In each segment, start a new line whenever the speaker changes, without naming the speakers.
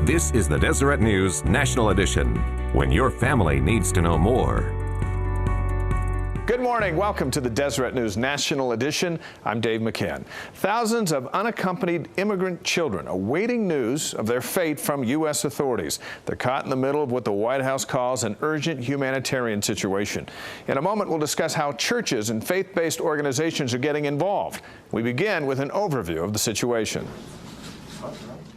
This is the Deseret News National Edition, when your family needs to know more.
Good morning. Welcome to the Deseret News National Edition. I'm Dave McCann. Thousands of unaccompanied immigrant children awaiting news of their fate from U.S. authorities. They're caught in the middle of what the White House calls an urgent humanitarian situation. In a moment, we'll discuss how churches and faith-based organizations are getting involved. We begin with an overview of the situation.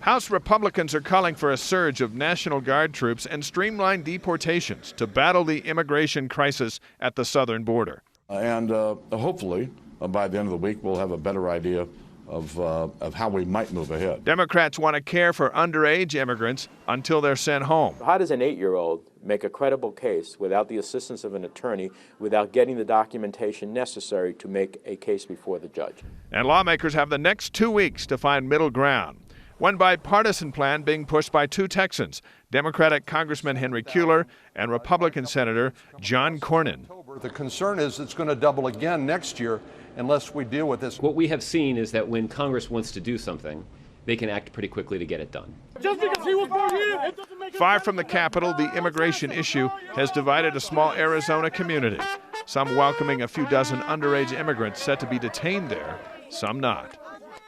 House Republicans are calling for a surge of National Guard troops and streamlined deportations to battle the immigration crisis at the southern border.
Hopefully, by the end of the week, we'll have a better idea of how we might move ahead.
Democrats want to care for underage immigrants until they're sent home.
How does an 8-year-old make a credible case without the assistance of an attorney, without getting the documentation necessary to make a case before the judge?
And lawmakers have the next 2 weeks to find middle ground. One bipartisan plan being pushed by two Texans, Democratic Congressman Henry Cuellar and Republican Senator John Cornyn.
The concern is it's going to double again next year unless we deal with this.
What we have seen is that when Congress wants to do something, they can act pretty quickly to get it done.
Just because he was born here, it doesn't make
Far from the Capitol, the immigration issue has divided a small Arizona community. Some welcoming a few dozen underage immigrants set to be detained there, some not.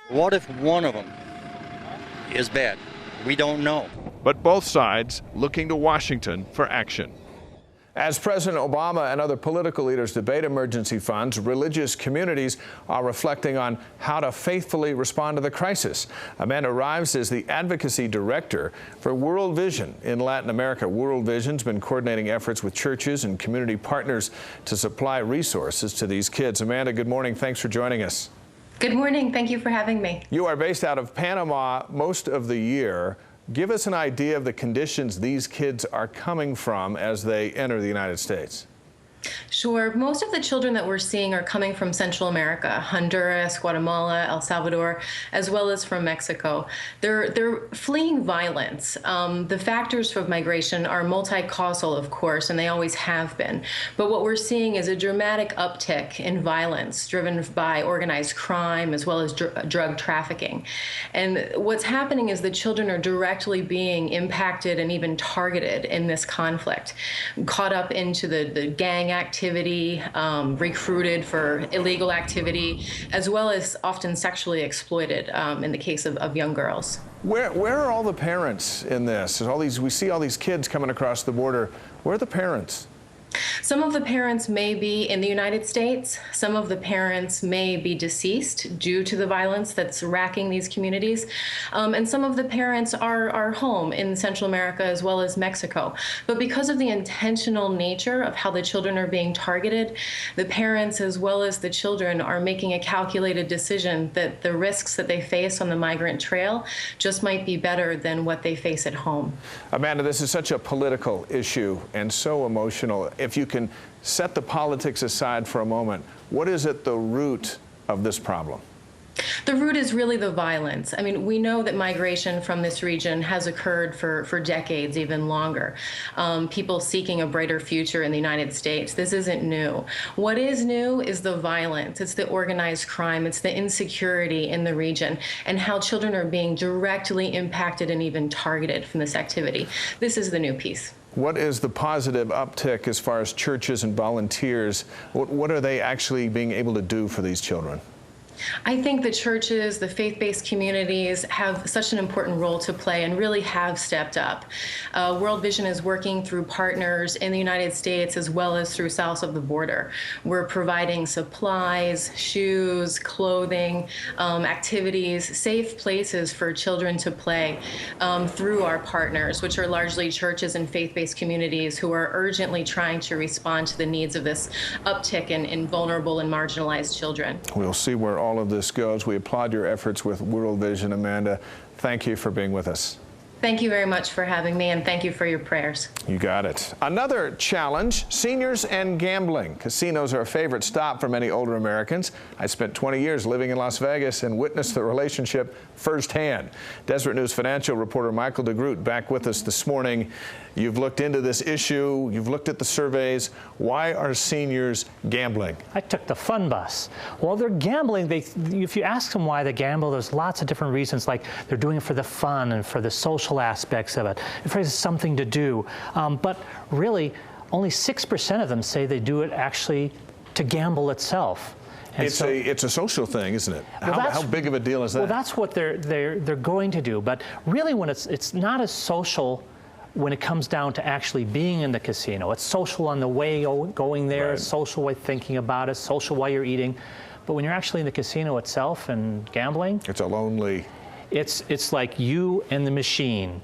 What if one of them is bad? We don't know.
But both sides looking to Washington for action. As President Obama and other political leaders debate emergency funds, religious communities are reflecting on how to faithfully respond to the crisis. Amanda Rives is the advocacy director for World Vision in Latin America. World Vision's been coordinating efforts with churches and community partners to supply resources to these kids. Amanda, good morning. Thanks for joining us.
Good morning. Thank you for having me.
You are based out of Panama most of the year. Give us an idea of the conditions these kids are coming from as they enter the United States.
Sure. Most of the children that we're seeing are coming from Central America, Honduras, Guatemala, El Salvador, as well as from Mexico. They're fleeing violence. The factors for migration are multi-causal, of course, and they always have been. But what we're seeing is a dramatic uptick in violence driven by organized crime as well as drug trafficking. And what's happening is the children are directly being impacted and even targeted in this conflict, caught up into the gang activity, recruited for illegal activity, as well as often sexually exploited in the case of young girls.
Where are all the parents in this? We see all these kids coming across the border. Where are the parents?
Some of the parents may be in the United States. Some of the parents may be deceased due to the violence that's racking these communities. And some of the parents are home in Central America as well as Mexico. But because of the intentional nature of how the children are being targeted, the parents as well as the children are making a calculated decision that the risks that they face on the migrant trail just might be better than what they face at home.
Amanda, this is such a political issue and so emotional. If you can set the politics aside for a moment, what is at the root of this problem?
The root is really the violence. I mean, we know that migration from this region has occurred for decades, even longer. People seeking a brighter future in the United States. This isn't new. What is new is the violence. It's the organized crime. It's the insecurity in the region and how children are being directly impacted and even targeted from this activity. This is the new piece.
What is the positive uptick as far as churches and volunteers? What are they actually being able to do for these children?
I think the churches, the faith-based communities have such an important role to play and really have stepped up. World Vision is working through partners in the United States as well as through south of the border. We're providing supplies, shoes, clothing, activities, safe places for children to play through our partners, which are largely churches and faith-based communities who are urgently trying to respond to the needs of this uptick in vulnerable and marginalized children.
We'll see where all of this goes. We applaud your efforts with World Vision. Amanda, thank you for being with us.
Thank you very much for having me, and thank you for your prayers.
You got it. Another challenge, seniors and gambling. Casinos are a favorite stop for many older Americans. I spent 20 years living in Las Vegas and witnessed the relationship firsthand. Deseret News financial reporter Michael DeGroot back with us this morning. You've looked into this issue. You've looked at the surveys. Why are seniors gambling?
I took the fun bus. Well, they're gambling. If you ask them why they gamble, there's lots of different reasons, like they're doing it for the fun and for the social social aspects of it. It is something to do. But really, only 6% of them say they do it actually to gamble itself. And
it's a social thing, isn't it?
Well,
how big of a deal is that?
Well, that's what they're going to do. But really, when it's not as social when it comes down to actually being in the casino. It's social on the way going there,
right.
social way thinking about it, social while you're eating. But when you're actually in the casino itself and gambling,
it's a lonely.
It's like you and the machine.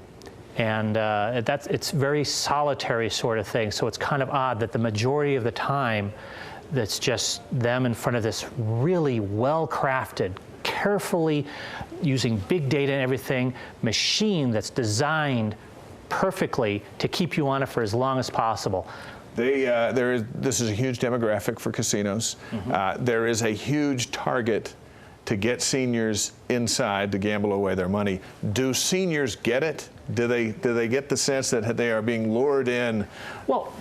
And it's very solitary sort of thing. So it's kind of odd that the majority of the time, that's just them in front of this really well-crafted, carefully using big data and everything, machine that's designed perfectly to keep you on it for as long as possible.
This is a huge demographic for casinos.
Mm-hmm.
There is a huge target to get seniors inside to gamble away their money. Do seniors get it? Do they get the sense that they are being lured in?
Well,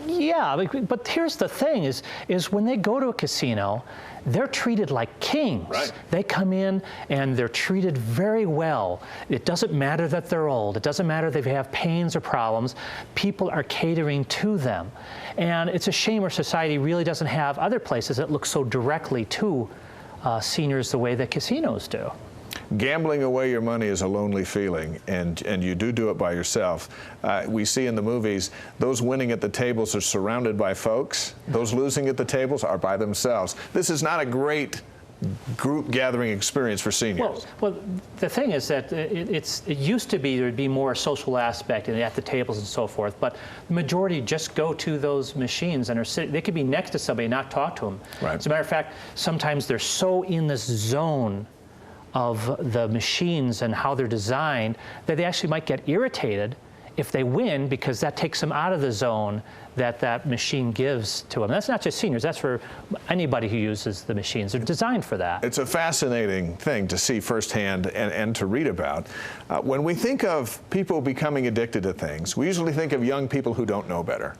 yeah, but here's the thing: is when they go to a casino, they're treated like kings.
Right.
They come in and they're treated very well. It doesn't matter that they're old. It doesn't matter if they have pains or problems. People are catering to them, and it's a shame our society really doesn't have other places that look so directly to seniors the way that casinos do.
Gambling away your money is a lonely feeling, and you do it by yourself. We see in the movies, those winning at the tables are surrounded by folks. Those losing at the tables are by themselves. This is not a great group gathering experience for seniors.
Well, the thing is that it used to be there'd be more social aspect at the tables and so forth, but the majority just go to those machines and are sitting. They could be next to somebody and not talk to them.
Right.
As a matter of fact, sometimes they're so in this zone of the machines and how they're designed that they actually might get irritated if they win, because that takes them out of the zone that machine gives to them. That's not just seniors, that's for anybody who uses the machines. They're designed for that.
It's a fascinating thing to see firsthand and to read about. When we think of people becoming addicted to things, we usually think of young people who don't know better,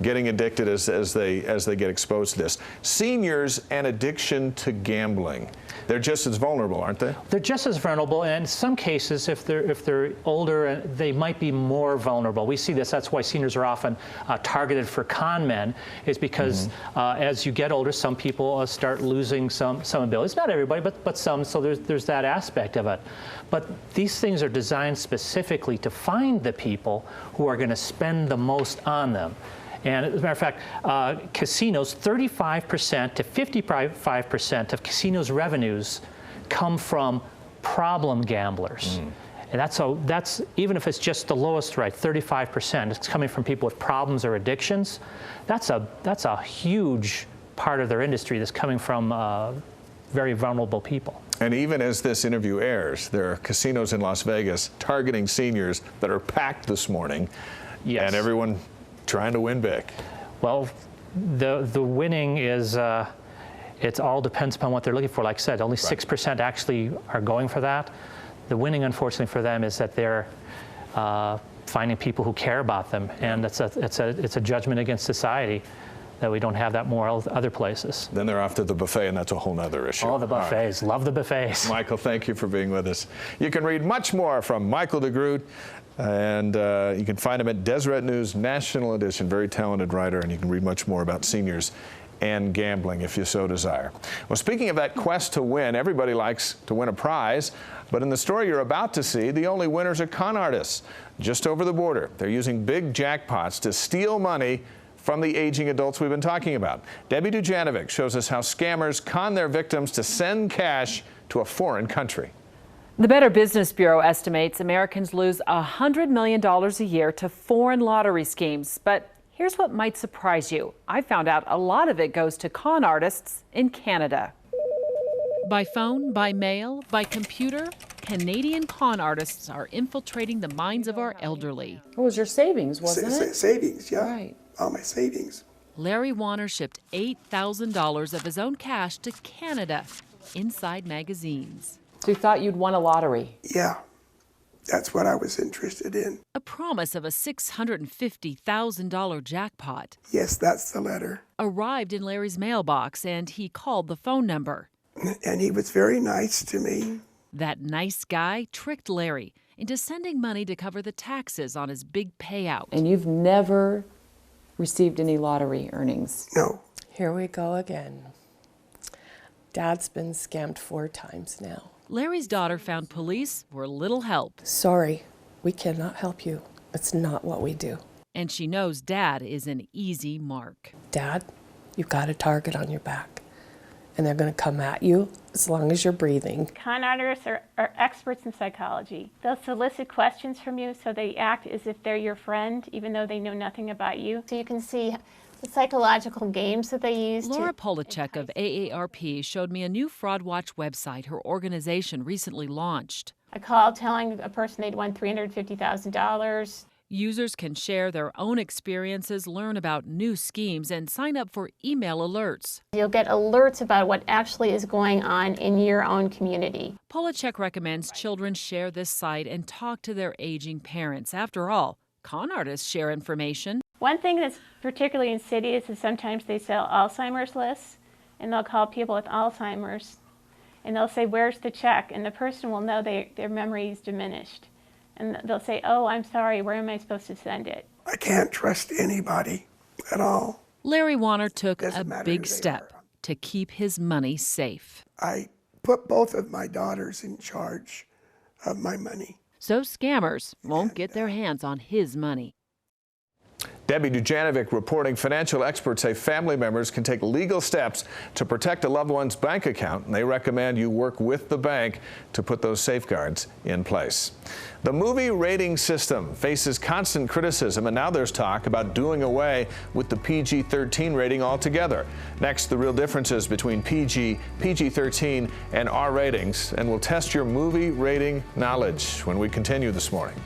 getting addicted as they get exposed to this. Seniors and addiction to gambling, they're just as vulnerable, aren't they?
They're just as vulnerable, and in some cases, if they're older, they might be more vulnerable. We see this. That's why seniors are often targeted for con men, is because as you get older, some people start losing some abilities. Not everybody, but some. So there's that aspect of it. But these things are designed specifically to find the people who are going to spend the most on them. And as a matter of fact, casinos, 35% to 55% of casinos' revenues come from problem gamblers. And that's even if it's just the lowest rate, 35%, it's coming from people with problems or addictions. That's a huge part of their industry that's coming from very vulnerable people.
And even as this interview airs, there are casinos in Las Vegas targeting seniors that are packed this morning.
Yes.
And everyone trying to win big.
Well, the winning is, it all depends upon what they're looking for. Like I said, only 6% actually are going for that. The winning, unfortunately for them, is that they're finding people who care about them, and it's a judgment against society that we don't have that more other places.
Then they're off to the buffet, and that's a whole other issue.
Oh, the buffets. Love the buffets.
Michael, thank you for being with us. You can read much more from Michael DeGroot, and you can find him at Deseret News National Edition. Very talented writer, and you can read much more about seniors and gambling if you so desire. Well, speaking of that quest to win, everybody likes to win a prize, but in the story you're about to see, the only winners are con artists just over the border. They're using big jackpots to steal money from the aging adults we've been talking about. Debbie Dujanovic shows us how scammers con their victims to send cash to a foreign country.
The Better Business Bureau estimates Americans lose $100 million a year to foreign lottery schemes. But here's what might surprise you. I found out a lot of it goes to con artists in Canada.
By phone, by mail, by computer, Canadian con artists are infiltrating the minds of our elderly.
It was your savings, wasn't it?
Savings, yeah.
Right.
All my savings.
Larry Warner shipped $8,000 of his own cash to Canada, inside magazines.
So you thought you'd won a lottery?
Yeah, that's what I was interested in.
A promise of a $650,000 jackpot.
Yes, that's the letter.
Arrived in Larry's mailbox, and he called the phone number.
And he was very nice to me.
That nice guy tricked Larry into sending money to cover the taxes on his big payout.
And you've never received any lottery earnings?
No.
Here we go again. Dad's been scammed 4 times now.
Larry's daughter found police were little help.
Sorry, we cannot help you. It's not what we do.
And she knows Dad is an easy mark.
Dad, you've got a target on your back, and they're going to come at you as long as you're breathing.
Con artists are experts in psychology. They'll solicit questions from you so they act as if they're your friend, even though they know nothing about you. So you can see the psychological games that they use.
Laura Polacek of AARP showed me a new Fraud Watch website her organization recently launched.
I called telling a person they'd won $350,000.
Users can share their own experiences, learn about new schemes, and sign up for email alerts.
You'll get alerts about what actually is going on in your own community.
Polacek recommends children share this site and talk to their aging parents. After all, con artists share information.
One thing that's particularly insidious is sometimes they sell Alzheimer's lists, and they'll call people with Alzheimer's, and they'll say, "Where's the check?" And the person will know their memory is diminished. And they'll say, "Oh, I'm sorry, where am I supposed to send it?"
I can't trust anybody at all.
Larry Warner took a big step to keep his money safe.
I put both of my daughters in charge of my money.
So scammers won't get their hands on his money.
Debbie Dujanovic reporting financial experts say family members can take legal steps to protect a loved one's bank account, and they recommend you work with the bank to put those safeguards in place. The movie rating system faces constant criticism, and now there's talk about doing away with the PG-13 rating altogether. Next, the real differences between PG, PG-13, and R ratings, and we'll test your movie rating knowledge when we continue this morning.